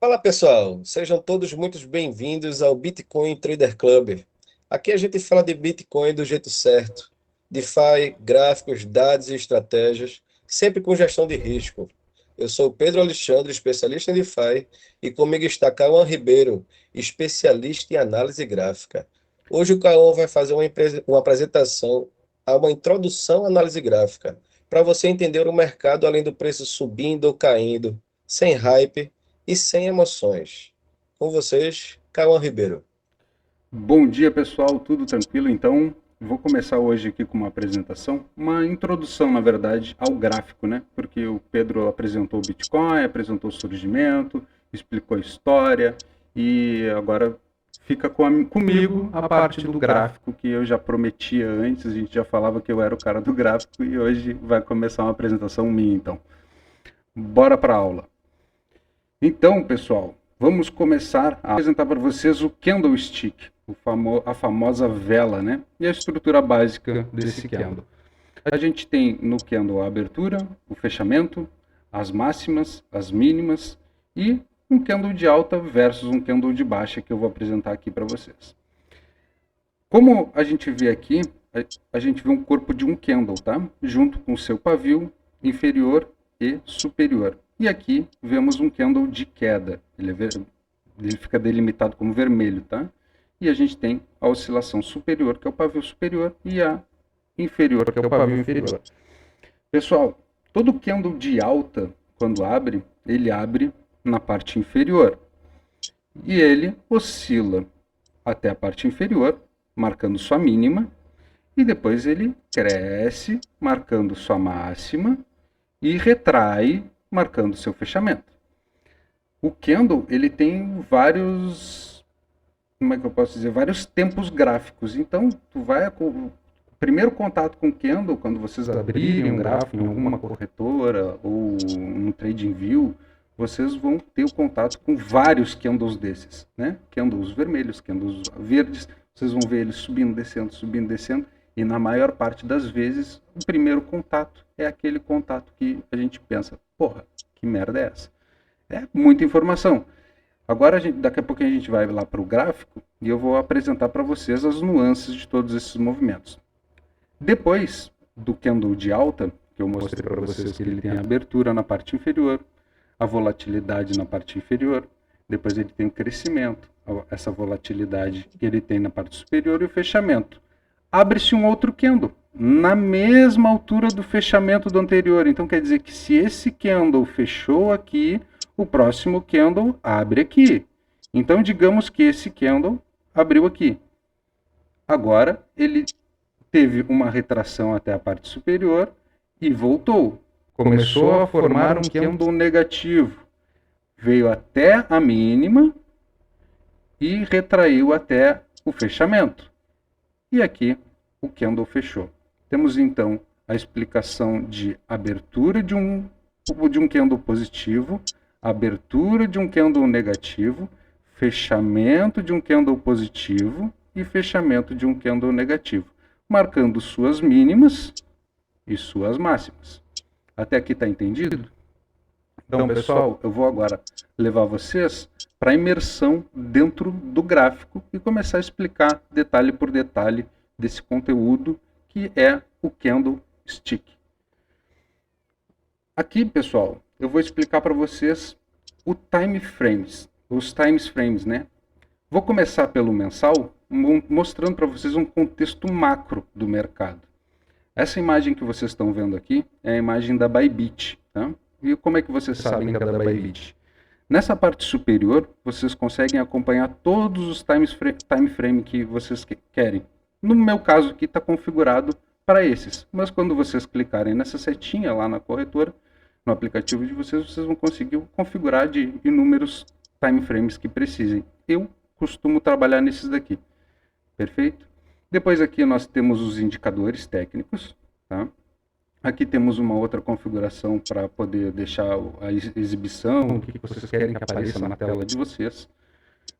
Fala pessoal, sejam todos muito bem-vindos ao Bitcoin Trader Club. Aqui a gente fala de Bitcoin do jeito certo, DeFi, gráficos, dados e estratégias, sempre com gestão de risco. Eu sou o Pedro Alexandre, especialista em DeFi, e comigo está Cauã Ribeiro, especialista em análise gráfica. Hoje o Cauã vai fazer uma apresentação a uma introdução à análise gráfica, para você entender o mercado além do preço subindo ou caindo, sem hype e sem emoções. Com vocês, Cauã Ribeiro. Bom dia, pessoal, tudo tranquilo? Então, vou começar hoje aqui com uma apresentação, uma introdução, na verdade, ao gráfico, né? Porque o Pedro apresentou o Bitcoin, apresentou o surgimento, explicou a história e agora fica comigo a parte do gráfico que eu já prometia antes, a gente já falava que eu era o cara do gráfico e hoje vai começar uma apresentação minha, então. Bora para a aula. Então, pessoal, vamos começar a apresentar para vocês o candlestick, a famosa vela, né? E a estrutura básica desse candle. A gente tem no candle a abertura, o fechamento, as máximas, as mínimas e um candle de alta versus um candle de baixa que eu vou apresentar aqui para vocês. Como a gente vê aqui, a gente vê um corpo de um candle, tá? Junto com o seu pavio inferior e superior. E aqui vemos um candle de queda. Ele fica delimitado como vermelho, tá? E a gente tem a oscilação superior, que é o pavio superior, e a inferior, que é o pavio inferior. Pessoal, todo candle de alta, quando abre, ele abre na parte inferior. E ele oscila até a parte inferior, marcando sua mínima, e depois ele cresce, marcando sua máxima, e retrai, marcando seu fechamento. O candle, ele tem vários, como é que eu posso dizer, vários tempos gráficos. Então, o primeiro contato com o candle, quando vocês abrirem um gráfico em alguma corretora ou no TradingView, vocês vão ter o contato com vários candles desses, né? Candles vermelhos, candles verdes, vocês vão ver eles subindo, descendo, e na maior parte das vezes, o primeiro contato é aquele contato que a gente pensa, porra, que merda é essa? É muita informação. Agora, daqui a pouco a gente vai lá para o gráfico e eu vou apresentar para vocês as nuances de todos esses movimentos. Depois do candle de alta, que eu mostrei para vocês que ele tem a abertura na parte inferior, a volatilidade na parte inferior, depois ele tem o crescimento, essa volatilidade que ele tem na parte superior e o fechamento. Abre-se um outro candle na mesma altura do fechamento do anterior. Então quer dizer que se esse candle fechou aqui, o próximo candle abre aqui. Então digamos que esse candle abriu aqui. Agora ele teve uma retração até a parte superior e voltou. Começou a formar um candle negativo. Veio até a mínima e retraiu até o fechamento. E aqui o candle fechou. Temos então a explicação de abertura de um candle positivo, abertura de um candle negativo, fechamento de um candle positivo e fechamento de um candle negativo, marcando suas mínimas e suas máximas. Até aqui está entendido? Então, pessoal, eu vou agora levar vocês para a imersão dentro do gráfico e começar a explicar detalhe por detalhe desse conteúdo que é o candlestick. Aqui, pessoal, eu vou explicar para vocês os time frames, né? Vou começar pelo mensal, mostrando para vocês um contexto macro do mercado. Essa imagem que vocês estão vendo aqui é a imagem da Bybit, tá? E como é que vocês sabem que é da Bybit? Nessa parte superior, vocês conseguem acompanhar todos os time frame que vocês querem. No meu caso aqui está configurado para esses, mas quando vocês clicarem nessa setinha lá na corretora, no aplicativo de vocês, vocês vão conseguir configurar de inúmeros time frames que precisem. Eu costumo trabalhar nesses daqui, perfeito? Depois aqui nós temos os indicadores técnicos, tá? Aqui temos uma outra configuração para poder deixar a exibição, o que vocês querem que apareça na tela de vocês.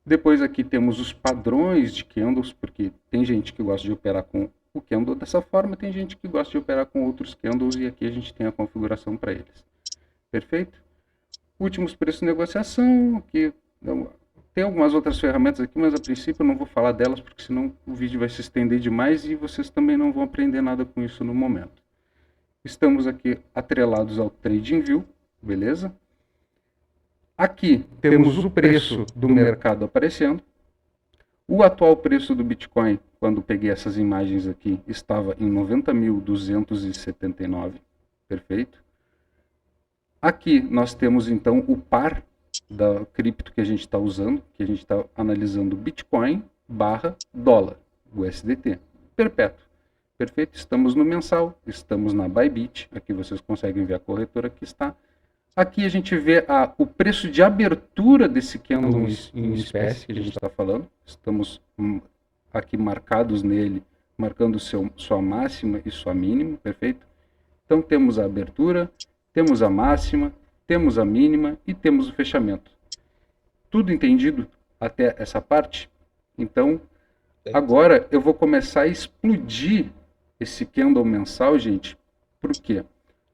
Depois aqui temos os padrões de candles, porque tem gente que gosta de operar com o candle dessa forma, tem gente que gosta de operar com outros candles e aqui a gente tem a configuração para eles. Perfeito? últimos preços de negociação, aqui tem algumas outras ferramentas aqui, mas a princípio eu não vou falar delas, porque senão o vídeo vai se estender demais e vocês também não vão aprender nada com isso no momento. Estamos aqui atrelados ao TradingView, beleza? Aqui temos o preço do mercado aparecendo. O atual preço do Bitcoin, quando peguei essas imagens aqui, estava em 90.279, perfeito? Aqui nós temos então o par da cripto que a gente está usando, que a gente está analisando Bitcoin barra dólar, USDT, perpétuo. Perfeito? Estamos no mensal, estamos na Bybit, aqui vocês conseguem ver a corretora que está. Aqui a gente vê o preço de abertura desse candle em espécie que a gente está falando. Estamos aqui marcados nele, marcando sua máxima e sua mínima, perfeito? Então temos a abertura, temos a máxima, temos a mínima e temos o fechamento. Tudo entendido até essa parte? Então, agora eu vou começar a explodir esse candle mensal, gente. Por quê?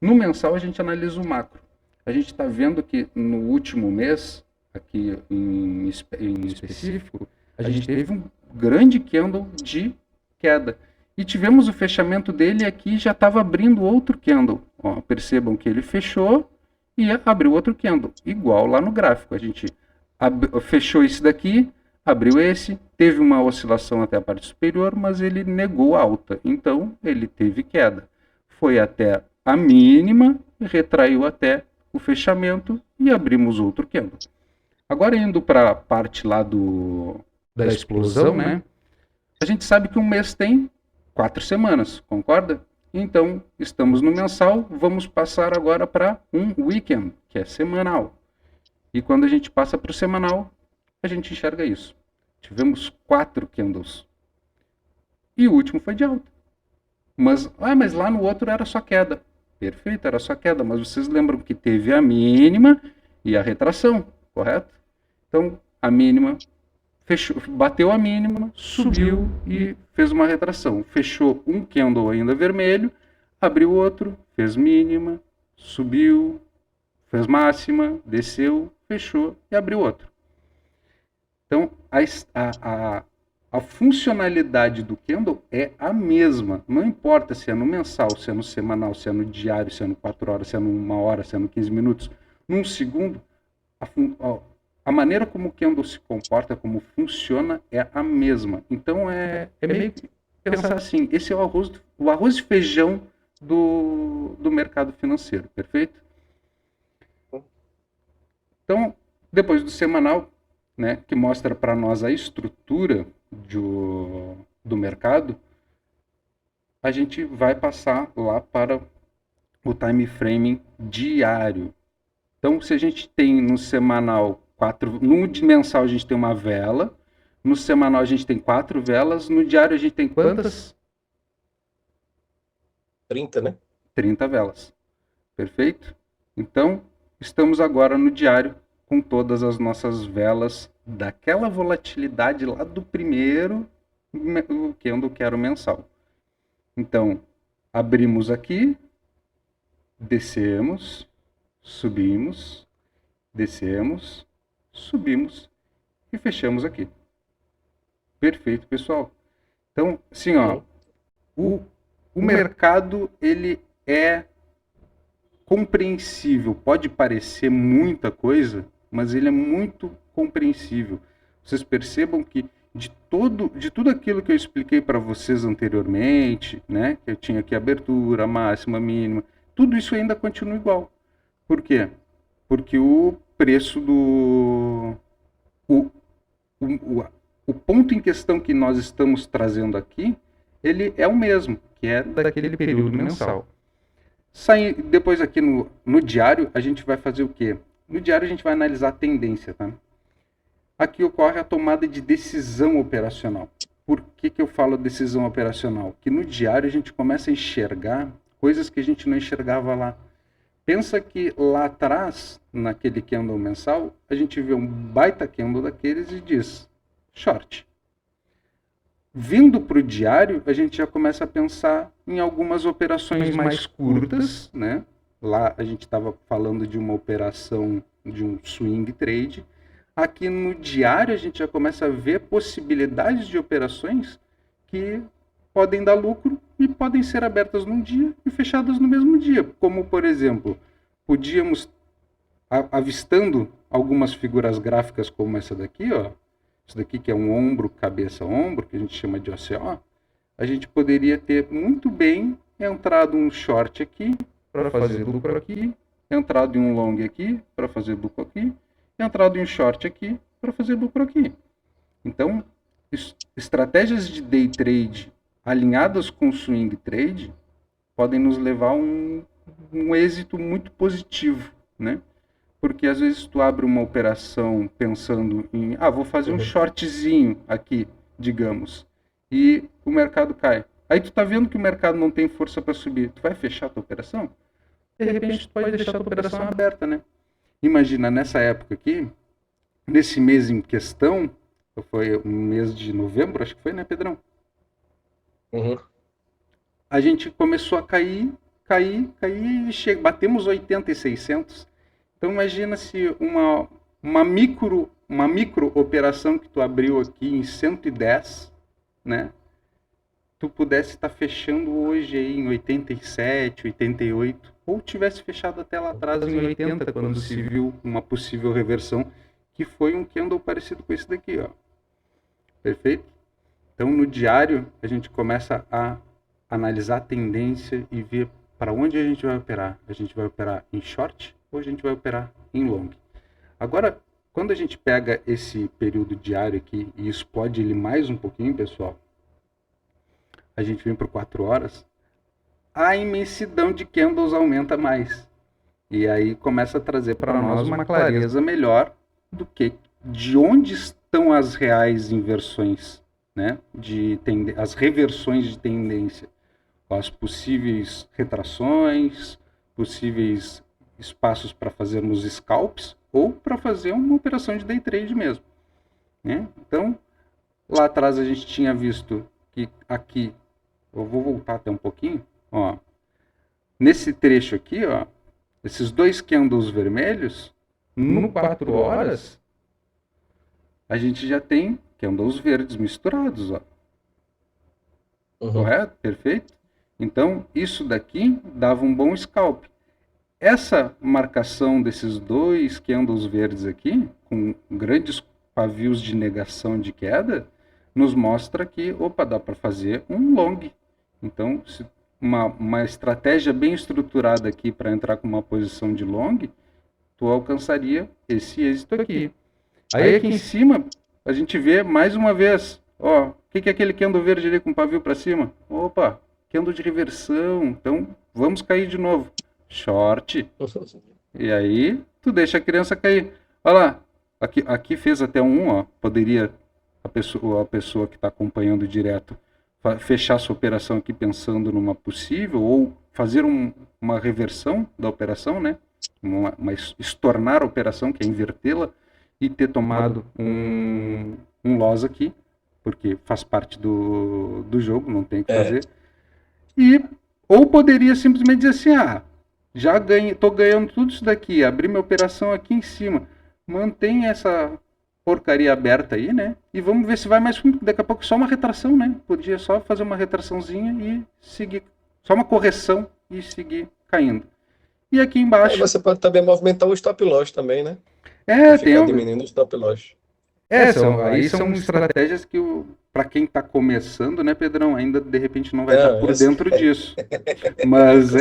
No mensal a gente analisa o macro. A gente está vendo que no último mês, aqui em específico, a gente teve um grande candle de queda. E tivemos o fechamento dele aqui, já estava abrindo outro candle. Ó, percebam que ele fechou e abriu outro candle, igual lá no gráfico. A gente fechou esse daqui, abriu esse, teve uma oscilação até a parte superior, mas ele negou alta. Então, ele teve queda. Foi até a mínima, retraiu até o fechamento e abrimos outro candle. Agora indo para a parte lá da explosão, né? A gente sabe que um mês tem 4 semanas, concorda? Então, estamos no mensal, vamos passar agora para um weekend, que é semanal. E quando a gente passa para o semanal, a gente enxerga isso. Tivemos 4 candles. E o último foi de alta. Mas lá no outro era só queda. Perfeito, era só queda, mas vocês lembram que teve a mínima e a retração, correto? Então, a mínima fechou, bateu a mínima, subiu e fez uma retração. Fechou um candle ainda vermelho, abriu outro, fez mínima, subiu, fez máxima, desceu, fechou e abriu outro. Então, a funcionalidade do candle é a mesma. Não importa se é no mensal, se é no semanal, se é no diário, se é no 4 horas, se é no 1 hora, se é no 15 minutos. Num segundo, a maneira como o candle se comporta, como funciona, é a mesma. Então, é meio que pensar assim, esse é o arroz e feijão do mercado financeiro, perfeito? Então, depois do semanal, né, que mostra para nós a estrutura do mercado, a gente vai passar lá para o time frame diário. Então, se a gente tem no semanal no mensal a gente tem uma vela, no semanal a gente tem 4 velas, no diário a gente tem quantas? 30, né? 30 velas. Perfeito? Então, estamos agora no diário com todas as nossas velas daquela volatilidade lá do primeiro candle que era o mensal. Então, abrimos aqui, descemos, subimos, descemos, subimos e fechamos aqui. Perfeito, pessoal. Então, assim, ó, o mercado, ele é compreensível. Pode parecer muita coisa, mas ele é muito compreensível. Vocês percebam que de tudo aquilo que eu expliquei para vocês anteriormente, né, que eu tinha aqui abertura, máxima, mínima, tudo isso ainda continua igual. Por quê? Porque o preço o ponto em questão que nós estamos trazendo aqui, ele é o mesmo, que é daquele período mensal. Depois aqui no diário, a gente vai fazer o quê? No diário a gente vai analisar a tendência, tá? Aqui ocorre a tomada de decisão operacional. Por que eu falo decisão operacional? Que no diário a gente começa a enxergar coisas que a gente não enxergava lá. Pensa que lá atrás, naquele candle mensal, a gente vê um baita candle daqueles e diz short. Vindo para o diário, a gente já começa a pensar em algumas operações mais curtas, né? Lá a gente estava falando de uma operação de um swing trade. Aqui no diário a gente já começa a ver possibilidades de operações que podem dar lucro e podem ser abertas num dia e fechadas no mesmo dia. Como, por exemplo, podíamos, avistando algumas figuras gráficas como essa daqui, ó, isso daqui que é um ombro, cabeça, ombro, que a gente chama de OCO, a gente poderia ter muito bem entrado um short aqui para fazer lucro aqui, entrado em um long aqui para fazer lucro aqui, entrado em um short aqui para fazer lucro aqui. Então, estratégias de day trade alinhadas com swing trade podem nos levar a um êxito muito positivo, né? Porque às vezes tu abre uma operação pensando em, vou fazer um shortzinho aqui, digamos, e o mercado cai. Aí tu tá vendo que o mercado não tem força para subir, tu vai fechar a tua operação? De repente tu pode deixar a tua operação aberta, né? Imagina, nessa época aqui, nesse mês em questão, foi um mês de novembro, acho que foi, né, Pedrão? A gente começou a cair e batemos 80,600. Então imagina se uma micro operação que tu abriu aqui em 110, né? Tu pudesse estar fechando hoje aí em 87, 88, ou tivesse fechado até lá atrás em 80, quando se viu uma possível reversão, que foi um candle parecido com esse daqui, ó. Perfeito? Então no diário a gente começa a analisar a tendência e ver para onde a gente vai operar. A gente vai operar em short ou a gente vai operar em long. Agora, quando a gente pega esse período diário aqui e explode ele mais um pouquinho, pessoal, a gente vem por 4 horas, a imensidão de candles aumenta mais. E aí começa a trazer para nós uma clareza melhor do que de onde estão as reais inversões, né? As reversões de tendência, as possíveis retrações, possíveis espaços para fazermos scalps ou para fazer uma operação de day trade mesmo, né? Então, lá atrás a gente tinha visto que aqui, eu vou voltar até um pouquinho, ó, nesse trecho aqui, ó, esses dois candles vermelhos, no 4 horas, a gente já tem candles verdes misturados, ó. Correto? Perfeito? Então, isso daqui dava um bom scalp. Essa marcação desses dois candles verdes aqui, com grandes pavios de negação de queda, nos mostra que, dá para fazer um long. Então, uma estratégia bem estruturada aqui para entrar com uma posição de long, tu alcançaria esse êxito aqui. Aí aqui em cima, a gente vê mais uma vez, ó, o que é aquele candle verde ali com pavio para cima? Opa, candle de reversão, então vamos cair de novo. Short. E aí, tu deixa a criança cair. Olha lá, aqui fez até ó, poderia a pessoa que está acompanhando direto fechar sua operação aqui pensando numa possível, ou fazer uma reversão da operação, né? Estornar a operação, que é invertê-la, e ter tomado um loss aqui, porque faz parte do jogo, não tem o que fazer. Ou poderia simplesmente dizer assim, tô ganhando tudo isso daqui, abri minha operação aqui em cima, mantém essa porcaria aberta aí, né? E vamos ver se vai mais fundo. Daqui a pouco só uma retração, né? Podia só fazer uma retraçãozinha e seguir, só uma correção e seguir caindo. E aqui embaixo... Aí você pode também movimentar o stop loss também, né? Tem diminuindo o stop loss. Aí são estratégias que, para quem está começando, né, Pedrão, ainda de repente não vai estar por dentro disso. Mas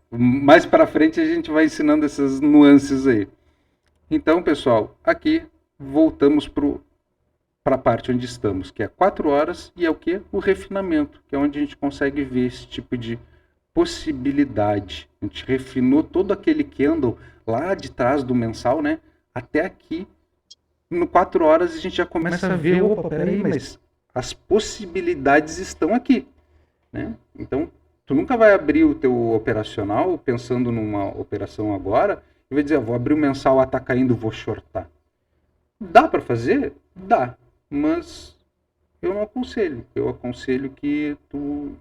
mais para frente a gente vai ensinando essas nuances aí. Então, pessoal, aqui voltamos para a parte onde estamos, que é 4 horas, e é o que? O refinamento, que é onde a gente consegue ver esse tipo de possibilidade. A gente refinou todo aquele candle lá de trás do mensal, né? Até aqui, no 4 horas, a gente já começa a ver, peraí, mas as possibilidades estão aqui, né? Então, tu nunca vai abrir o teu operacional pensando numa operação agora e vai dizer, vou abrir o mensal, tá caindo, vou shortar. Dá para fazer? Dá, mas eu não aconselho. Eu aconselho que tu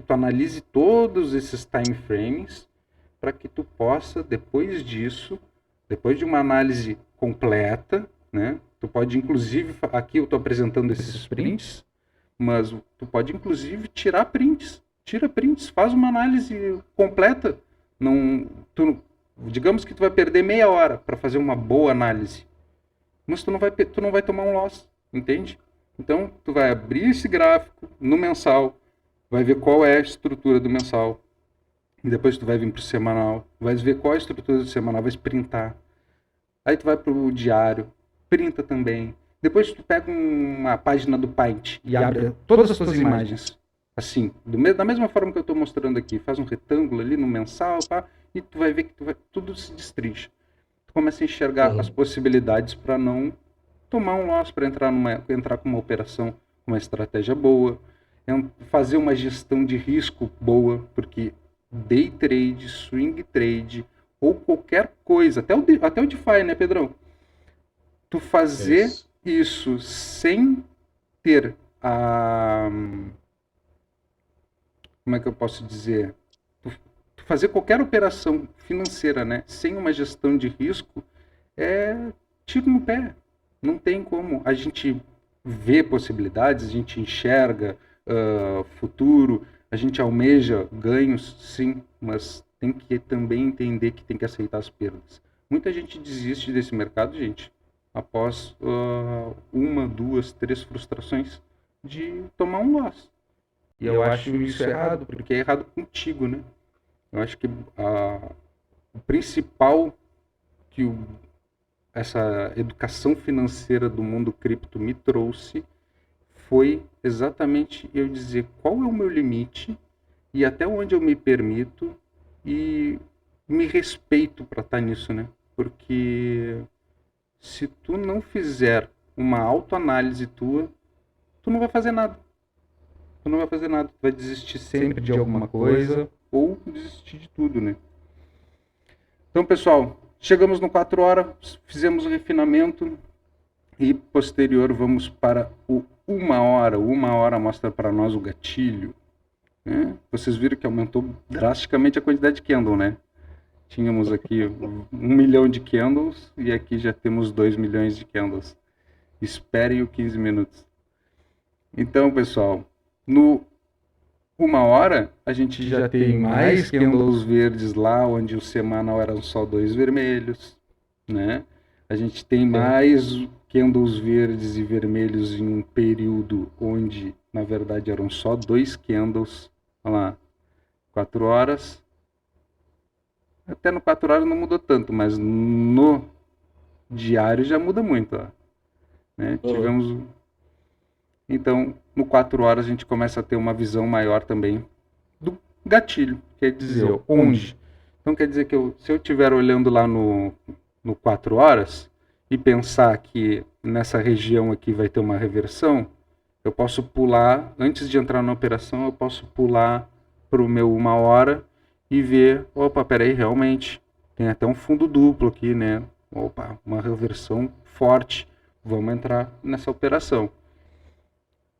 analise todos esses time frames para que tu possa, depois disso, Depois de uma análise completa, né? Tu pode, inclusive, aqui eu estou apresentando esses prints, mas tu pode, inclusive, tirar prints. Tira prints, faz uma análise completa. Não, digamos que tu vai perder meia hora para fazer uma boa análise, mas tu não vai tomar um loss, entende? Então, tu vai abrir esse gráfico no mensal, vai ver qual é a estrutura do mensal, e depois tu vai vir para o semanal, vai ver qual é a estrutura do semanal, vai printar. Aí tu vai para o diário, printa também. Depois tu pega uma página do Paint e abre todas as suas imagens. Assim, da mesma forma que eu estou mostrando aqui. Faz um retângulo ali no mensal, pá, e tu vai ver que tudo se destrincha. Tu começa a enxergar as possibilidades para não tomar um loss, para entrar com uma operação, com uma estratégia boa, fazer uma gestão de risco boa, porque day trade, swing trade, ou qualquer coisa, até o DeFi, né, Pedrão? Tu fazer isso sem ter a... Como é que eu posso dizer? Tu fazer qualquer operação financeira, né, sem uma gestão de risco, é tiro no pé. Não tem como. A gente vê possibilidades, a gente enxerga futuro, a gente almeja ganhos, sim, mas tem que também entender que tem que aceitar as perdas. Muita gente desiste desse mercado, gente, após 1, 2, 3 frustrações de tomar um loss. E eu acho isso errado, porque é errado contigo, né? Eu acho que o principal que essa educação financeira do mundo cripto me trouxe foi exatamente eu dizer qual é o meu limite e até onde eu me permito e me respeito para estar nisso, né? Porque se tu não fizer uma autoanálise tua, tu não vai fazer nada. Tu não vai fazer nada. Tu vai desistir sempre de alguma coisa ou desistir de tudo, né? Então, pessoal, chegamos no 4 horas, fizemos o refinamento e posterior vamos para o 1 hora. 1 hora mostra para nós o gatilho. Né? Vocês viram que aumentou drasticamente a quantidade de candle, né? Tínhamos aqui 1 milhão de candles e aqui já temos 2 milhões de candles. Esperem o 15 minutos. Então, pessoal, no 1 hora a gente já tem mais candles verdes lá, onde o semanal eram só 2 vermelhos, né? A gente tem mais candles verdes e vermelhos em um período onde, na verdade, eram só 2 candles. Olha lá, 4 horas. Até no 4 horas não mudou tanto, mas no diário já muda muito, ó. Né? Tivemos... Então, no 4 horas a gente começa a ter uma visão maior também do gatilho, quer dizer, onde. Então quer dizer que se eu estiver olhando lá no 4 horas e pensar que nessa região aqui vai ter uma reversão, eu posso pular, antes de entrar na operação, eu posso pular para o meu 1 hora e ver, opa, peraí, realmente, tem até um fundo duplo aqui, né? Opa, uma reversão forte, vamos entrar nessa operação.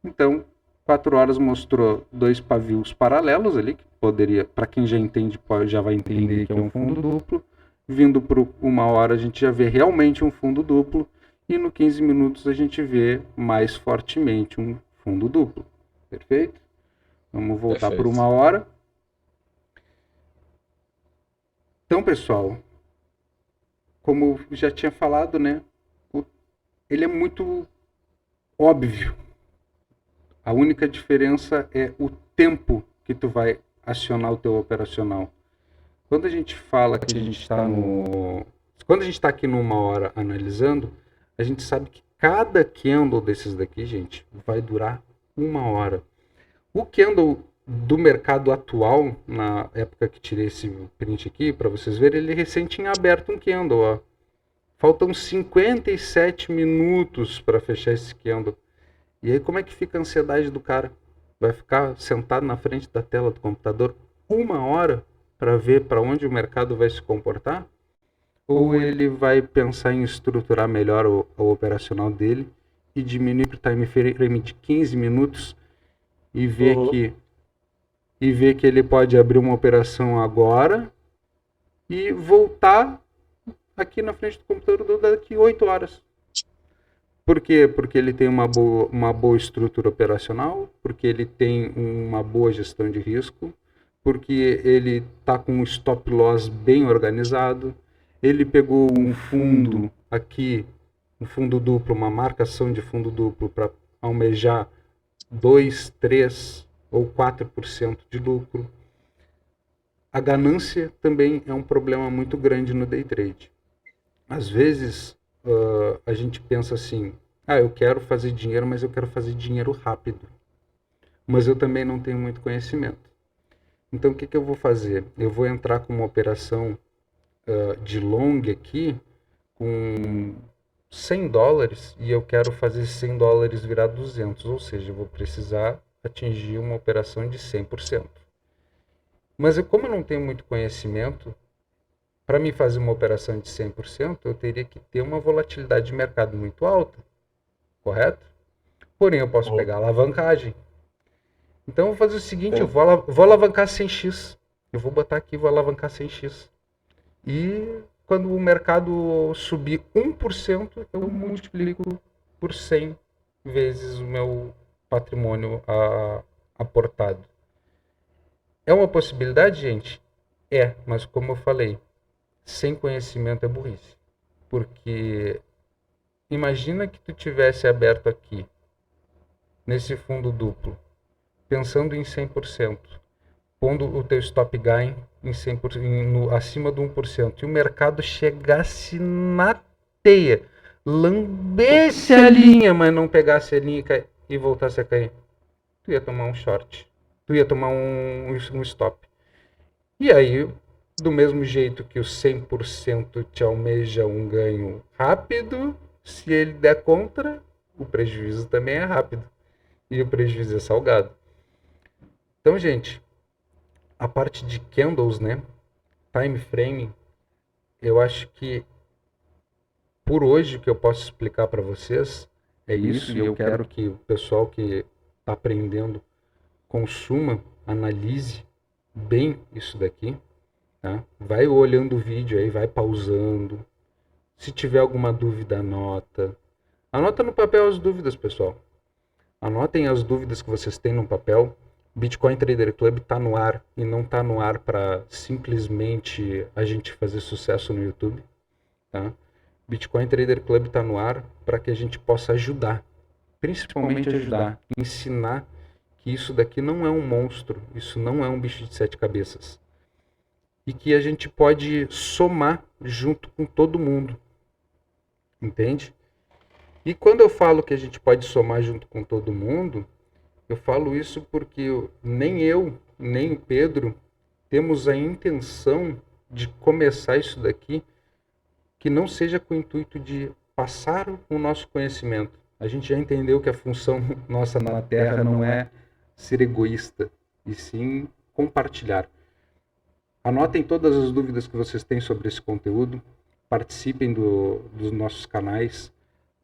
Então, 4 horas mostrou 2 pavios paralelos ali, que poderia, para quem já entende, já vai entender que é um fundo duplo. Vindo para 1 hora a gente já vê realmente um fundo duplo. E no 15 minutos a gente vê mais fortemente um fundo duplo. Perfeito? Vamos voltar para 1 hora. Então, pessoal, como eu já tinha falado, né? Ele é muito óbvio. A única diferença é o tempo que tu vai acionar o teu operacional. Quando a gente fala que a gente está Quando a gente está aqui no 1 hora analisando, a gente sabe que cada candle desses daqui, gente, vai durar 1 hora. O candle do mercado atual, na época que tirei esse print aqui, para vocês verem, ele recém tinha aberto um candle, ó. Faltam 57 minutos para fechar esse candle. E aí como é que fica a ansiedade do cara? Vai ficar sentado na frente da tela do computador 1 hora para ver para onde o mercado vai se comportar? Ou ele vai pensar em estruturar melhor o operacional dele e diminuir para o time frame de 15 minutos e ver que ele pode abrir uma operação agora e voltar aqui na frente do computador daqui 8 horas. Por quê? Porque ele tem uma boa estrutura operacional, porque ele tem uma boa gestão de risco, porque ele está com um stop loss bem organizado, ele pegou um fundo aqui, um fundo duplo, uma marcação de fundo duplo para almejar 2, 3 ou 4% de lucro. A ganância também é um problema muito grande no day trade. Às vezes, a gente pensa assim, eu quero fazer dinheiro, mas eu quero fazer dinheiro rápido. Mas eu também não tenho muito conhecimento. Então, o que eu vou fazer? Eu vou entrar com uma operação de long aqui, com $100, e eu quero fazer $100 virar 200, ou seja, eu vou precisar atingir uma operação de 100%. Mas como eu não tenho muito conhecimento, para me fazer uma operação de 100%, eu teria que ter uma volatilidade de mercado muito alta, correto? Porém, eu posso pegar a alavancagem. Então, eu vou fazer o seguinte, eu vou alavancar 100x. Eu vou botar aqui, vou alavancar 100x. E quando o mercado subir 1%, eu multiplico por 100 vezes o meu patrimônio aportado. É uma possibilidade, gente? É, mas como eu falei, sem conhecimento é burrice. Porque imagina que tu tivesse aberto aqui, nesse fundo duplo, pensando em 100%, pondo o teu stop gain em 100%, acima do 1%, e o mercado chegasse na teia, lambesse a linha, mas não pegasse a linha e voltasse a cair. Tu ia tomar um short. Tu ia tomar um stop. E aí, do mesmo jeito que o 100% te almeja um ganho rápido, se ele der contra, o prejuízo também é rápido. E o prejuízo é salgado. Então, gente, a parte de candles, né? Time frame, eu acho que por hoje o que eu posso explicar para vocês é isso. E eu quero que o pessoal que está aprendendo consuma, analise bem isso daqui. Tá? Vai olhando o vídeo aí, vai pausando. Se tiver alguma dúvida, anota. Anota no papel as dúvidas, pessoal. Anotem as dúvidas que vocês têm no papel. Bitcoin Trader Club está no ar e não está no ar para simplesmente a gente fazer sucesso no YouTube. Tá? Bitcoin Trader Club está no ar para que a gente possa ajudar. Principalmente ajudar. Ensinar que isso daqui não é um monstro. Isso não é um bicho de 7 cabeças. E que a gente pode somar junto com todo mundo. Entende? E quando eu falo que a gente pode somar junto com todo mundo, eu falo isso porque nem eu, nem o Pedro temos a intenção de começar isso daqui que não seja com o intuito de passar o nosso conhecimento. A gente já entendeu que a função nossa na Terra não é ser egoísta, e sim compartilhar. Anotem todas as dúvidas que vocês têm sobre esse conteúdo, participem dos nossos canais,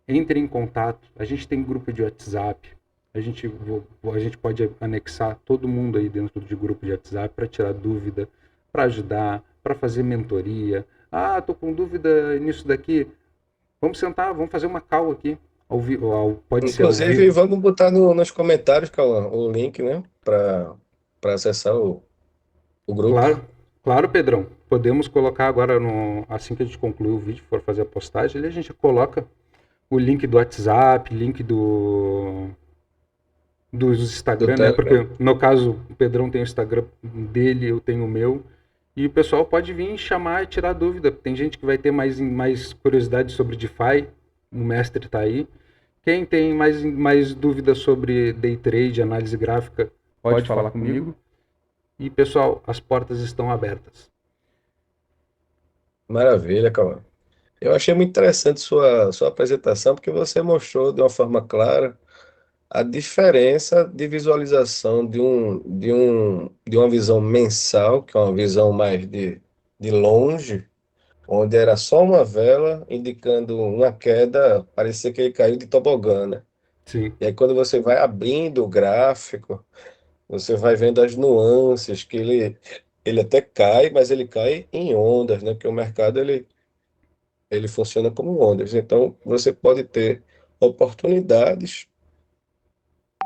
entrem em contato. A gente tem grupo de WhatsApp, a gente pode anexar todo mundo aí dentro de grupo de WhatsApp para tirar dúvida, para ajudar, para fazer mentoria. Tô com dúvida nisso daqui. Vamos sentar, vamos fazer uma call aqui. Pode ser ao Inclusive, vivo. vamos botar nos comentários, Cauã, o link, né? Para acessar o grupo. Claro, claro, Pedrão. Podemos colocar agora, assim que a gente concluir o vídeo, for fazer a postagem, ali a gente coloca o link do WhatsApp, link dos Do Instagram, né? Telegram. Porque no caso o Pedrão tem o Instagram dele, eu tenho o meu. E o pessoal pode vir chamar e tirar dúvida. Tem gente que vai ter mais curiosidade sobre DeFi, o mestre está aí. Quem tem mais dúvidas sobre day trade, análise gráfica, pode falar comigo. E pessoal, as portas estão abertas. Maravilha, Cauã. Eu achei muito interessante sua apresentação, porque você mostrou de uma forma clara a diferença de visualização de uma visão mensal, que é uma visão mais de longe, onde era só uma vela indicando uma queda, parecia que ele caiu de tobogã, né? Sim. E aí quando você vai abrindo o gráfico, você vai vendo as nuances, ele até cai, mas ele cai em ondas, né? Porque o mercado ele funciona como ondas. Então, você pode ter oportunidades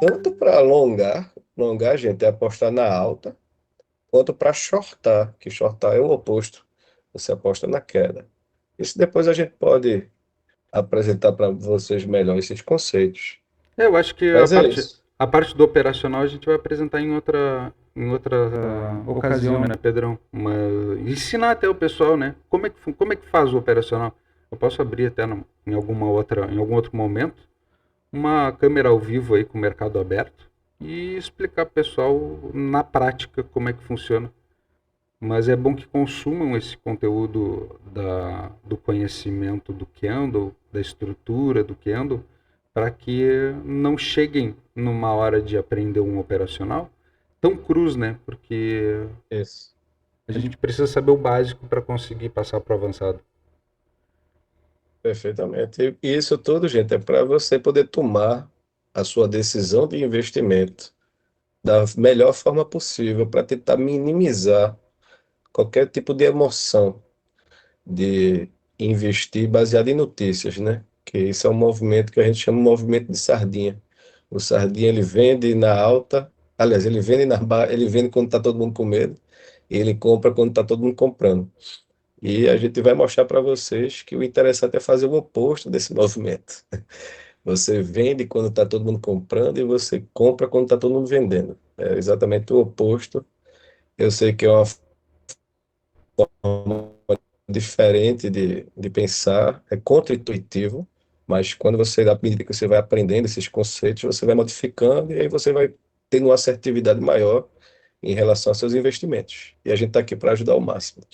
tanto para alongar, gente, é apostar na alta, quanto para shortar, que shortar é o oposto. Você aposta na queda. Isso depois a gente pode apresentar para vocês melhor esses conceitos. Eu acho que Mas é isso. a parte do operacional a gente vai apresentar em outra ocasião, né, Pedrão? Ensinar até o pessoal, né? Como é que faz o operacional? Eu posso abrir até em algum outro momento, uma câmera ao vivo aí com o mercado aberto e explicar pro pessoal na prática como é que funciona. Mas é bom que consumam esse conteúdo do conhecimento do candle, da estrutura do candle, para que não cheguem numa hora de aprender um operacional tão cruz, né? Porque Isso. a gente precisa saber o básico para conseguir passar para o avançado. Perfeitamente. E isso tudo, gente, é para você poder tomar a sua decisão de investimento da melhor forma possível, para tentar minimizar qualquer tipo de emoção de investir baseado em notícias, né? Que isso é um movimento que a gente chama de movimento de sardinha. O sardinha ele vende na alta, aliás, ele vende ele vende quando está todo mundo com medo, e ele compra quando está todo mundo comprando. E a gente vai mostrar para vocês que o interessante é fazer o oposto desse movimento. Você vende quando está todo mundo comprando e você compra quando está todo mundo vendendo. É exatamente o oposto. Eu sei que é uma forma diferente de pensar, é contra-intuitivo, mas quando você, à medida que você vai aprendendo esses conceitos, você vai modificando e aí você vai tendo uma assertividade maior em relação aos seus investimentos. E a gente está aqui para ajudar ao máximo.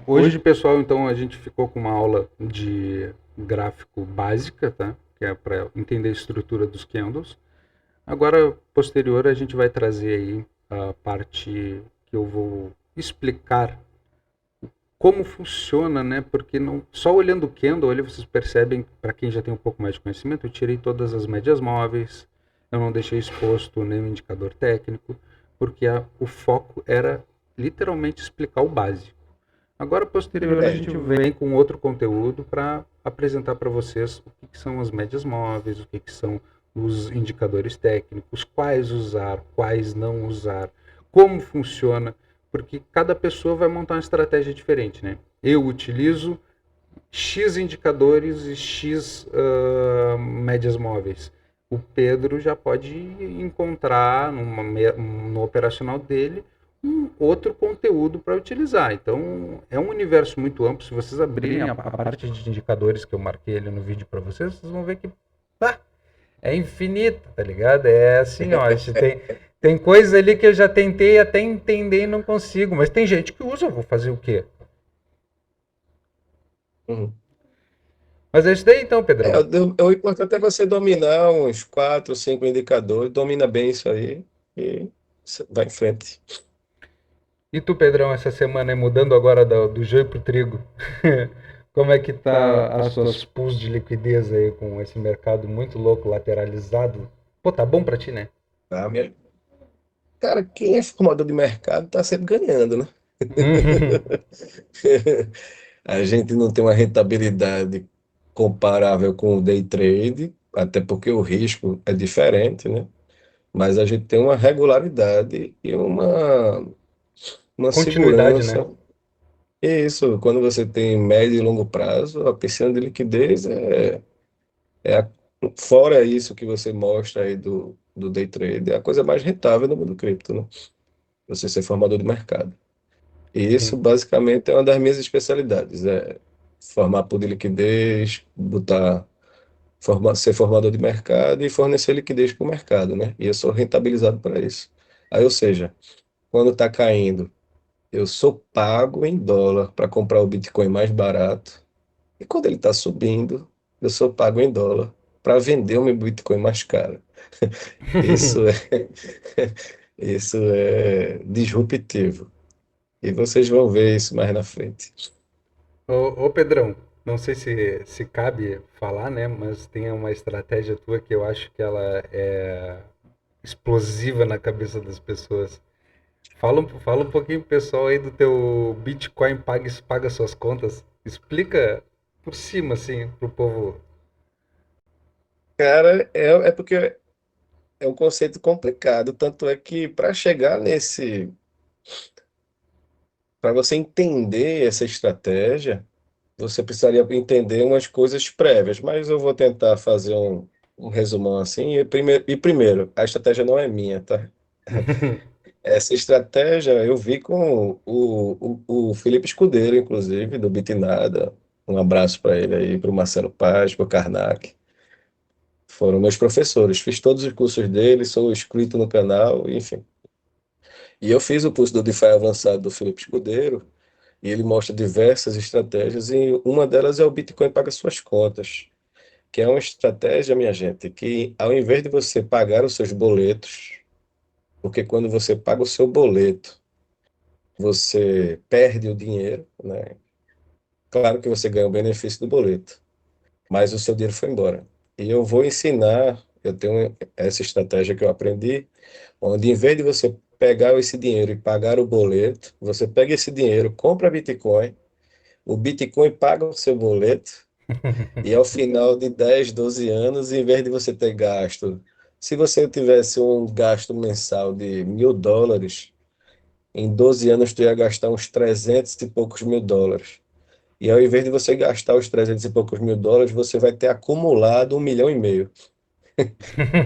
Hoje, pessoal, então a gente ficou com uma aula de gráfico básica, tá? Que é para entender a estrutura dos candles. Agora, posterior, a gente vai trazer aí a parte que eu vou explicar como funciona, né? Porque não, só olhando o candle, ali vocês percebem, para quem já tem um pouco mais de conhecimento, eu tirei todas as médias móveis, eu não deixei exposto nenhum indicador técnico, porque o foco era literalmente explicar o básico. Agora, posterior, a gente vem com outro conteúdo para apresentar para vocês o que são as médias móveis, o que são os indicadores técnicos, quais usar, quais não usar, como funciona, porque cada pessoa vai montar uma estratégia diferente, né? Eu utilizo X indicadores e X médias móveis. O Pedro já pode encontrar no operacional dele um outro conteúdo para utilizar. Então, é um universo muito amplo. Se vocês abrirem a parte de indicadores que eu marquei ali no vídeo para vocês, vocês vão ver que é infinita, tá ligado? É assim, ó, a gente tem coisas ali que eu já tentei até entender e não consigo, mas tem gente que usa, eu vou fazer o quê? Uhum. Mas é isso daí então, Pedrão. O importante é você dominar uns 4, 5 indicadores, domina bem isso aí e vai em frente. E tu, Pedrão, essa semana aí, mudando agora do joio pro trigo, como é que tá as suas pools de liquidez aí com esse mercado muito louco, lateralizado? Pô, tá bom pra ti, né? Tá? Cara, quem é formador de mercado está sempre ganhando, né? A gente não tem uma rentabilidade comparável com o day trade, até porque o risco é diferente, né? Mas a gente tem uma regularidade e uma Continuidade, né? segurança. E isso, quando você tem médio e longo prazo, a piscina de liquidez fora isso que você mostra aí do day trade, é a coisa mais rentável no mundo cripto, né? Você ser formador de mercado. E isso Sim. basicamente é uma das minhas especialidades, é formar pool de liquidez, ser formador de mercado e fornecer liquidez para o mercado, né? E eu sou rentabilizado para isso. Aí, ou seja, quando está caindo, eu sou pago em dólar para comprar o Bitcoin mais barato. E quando ele está subindo, eu sou pago em dólar para vender o meu Bitcoin mais caro. Isso é, isso é disruptivo. E vocês vão ver isso mais na frente. Ô, Pedrão, não sei se cabe falar, né? Mas tem uma estratégia tua que eu acho que ela é explosiva na cabeça das pessoas. Fala um pouquinho pro pessoal aí do teu Bitcoin paga suas contas. Explica por cima, assim, pro povo. Cara, é porque é um conceito complicado, tanto é que para chegar nesse, para você entender essa estratégia, você precisaria entender umas coisas prévias, mas eu vou tentar fazer um resumão assim. E primeiro, a estratégia não é minha, tá? Essa estratégia eu vi com o Felipe Escudeiro, inclusive, do Bitnada. Um abraço para ele aí, para o Marcelo Paz, para o Karnak. Foram meus professores. Fiz todos os cursos dele, sou inscrito no canal, enfim. E eu fiz o curso do DeFi avançado do Felipe Escudeiro, e ele mostra diversas estratégias, e uma delas é o Bitcoin paga suas contas, que é uma estratégia, minha gente, que ao invés de você pagar os seus boletos, porque quando você paga o seu boleto, você perde o dinheiro, né? Claro que você ganha o benefício do boleto, mas o seu dinheiro foi embora. E eu vou ensinar, eu tenho essa estratégia que eu aprendi, onde em vez de você pegar esse dinheiro e pagar o boleto, você pega esse dinheiro, compra Bitcoin, o Bitcoin paga o seu boleto, e ao final de 10, 12 anos, em vez de você ter gasto, se você tivesse um gasto mensal de US$ 1.000, em 12 anos tu ia gastar uns 300 e poucos mil dólares. E ao invés de você gastar os 300 e poucos mil dólares, você vai ter acumulado 1,5 milhão.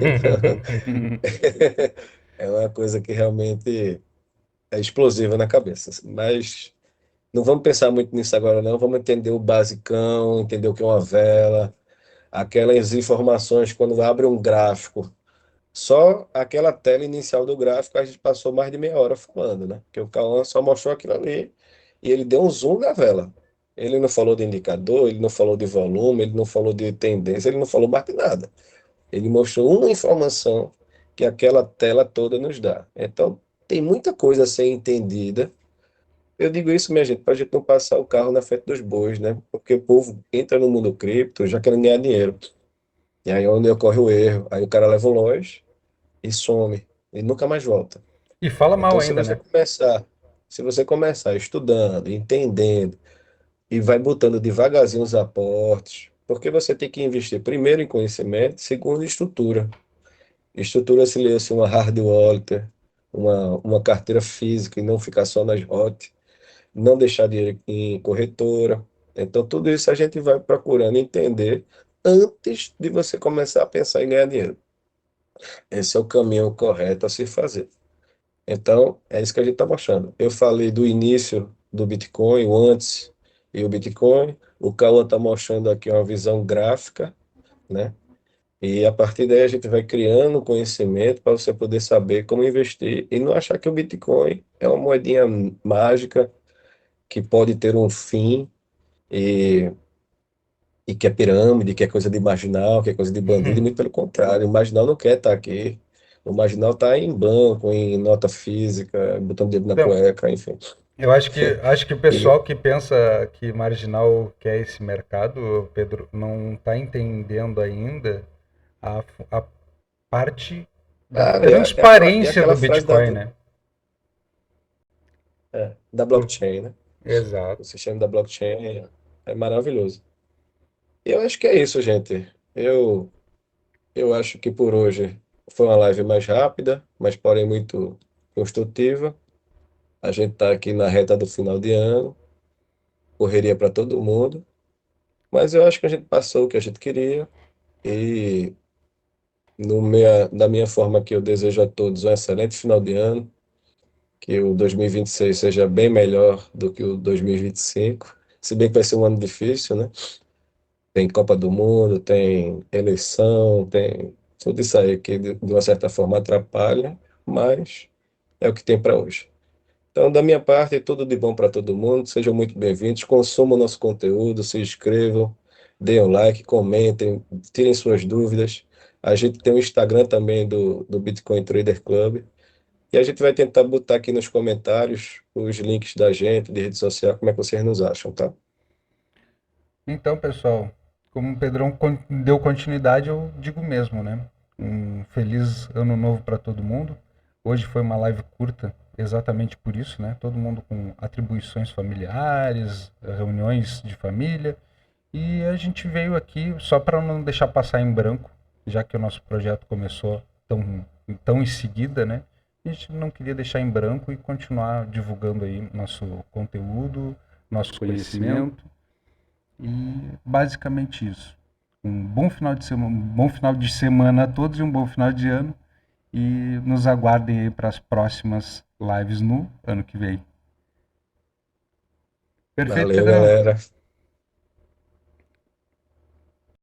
Então, é uma coisa que realmente é explosiva na cabeça. Mas não vamos pensar muito nisso agora, não. Vamos entender o basicão, entender o que é uma vela, aquelas informações quando abre um gráfico. Só aquela tela inicial do gráfico a gente passou mais de meia hora falando, né? Porque o Cauã só mostrou aquilo ali e ele deu um zoom na vela. Ele não falou de indicador, ele não falou de volume, ele não falou de tendência, ele não falou mais de nada. Ele mostrou uma informação que aquela tela toda nos dá. Então, tem muita coisa a ser entendida. Eu digo isso, minha gente, para a gente não passar o carro na frente dos bois, né? Porque o povo entra no mundo cripto já querendo ganhar dinheiro. E aí é onde ocorre o erro. Aí o cara leva um loja e some, e nunca mais volta. E fala mal Então, ainda, né? se você começar estudando, entendendo, e vai botando devagarzinho os aportes, porque você tem que investir primeiro em conhecimento, segundo em estrutura. Estrutura se lê-se uma hard wallet, uma carteira física e não ficar só nas hot, não deixar dinheiro em corretora. Então, tudo isso a gente vai procurando entender antes de você começar a pensar em ganhar dinheiro. Esse é o caminho correto a se fazer. Então, é isso que a gente está mostrando. Eu falei do início do Bitcoin, o antes e o Bitcoin. O Cauã está mostrando aqui uma visão gráfica, né? E a partir daí a gente vai criando conhecimento para você poder saber como investir e não achar que o Bitcoin é uma moedinha mágica que pode ter um fim e, e que é pirâmide, que é coisa de marginal, que é coisa de bandido, e muito pelo contrário, o marginal não quer estar aqui. O marginal está em banco, em nota física, botando dedo na Então, cueca, enfim. eu acho que o E, pessoal que pensa que marginal quer esse mercado, Pedro, não está entendendo ainda a, a parte da cara, é transparência do aquela frase Bitcoin, né? da Por- blockchain, né? Exato. O sistema da blockchain é maravilhoso. E eu acho que é isso, gente. Eu acho que por hoje foi uma live mais rápida, mas porém muito construtiva. A gente está aqui na reta do final de ano, correria para todo mundo, mas eu acho que a gente passou o que a gente queria e da minha forma que eu desejo a todos um excelente final de ano, que o 2026 seja bem melhor do que o 2025, se bem que vai ser um ano difícil, né? Tem Copa do Mundo, tem eleição, tem tudo isso aí que de uma certa forma atrapalha, mas é o que tem para hoje. Então, da minha parte, tudo de bom para todo mundo. Sejam muito bem-vindos. Consumam nosso conteúdo, se inscrevam, deem um like, comentem, tirem suas dúvidas. A gente tem o Instagram também do Bitcoin Trader Club. E a gente vai tentar botar aqui nos comentários os links da gente, de rede social, como é que vocês nos acham, tá? Então, pessoal, como o Pedrão deu continuidade, eu digo mesmo, né? Um feliz ano novo para todo mundo. Hoje foi uma live curta, exatamente por isso, né? Todo mundo com atribuições familiares, reuniões de família. E a gente veio aqui só para não deixar passar em branco, já que o nosso projeto começou tão em seguida, né? A gente não queria deixar em branco e continuar divulgando aí nosso conteúdo, nosso conhecimento. E basicamente isso. Um bom final de semana, um bom final de semana a todos e um bom final de ano. E nos aguardem aí para as próximas lives no ano que vem. Perfeito, Valeu, Pedrão? galera.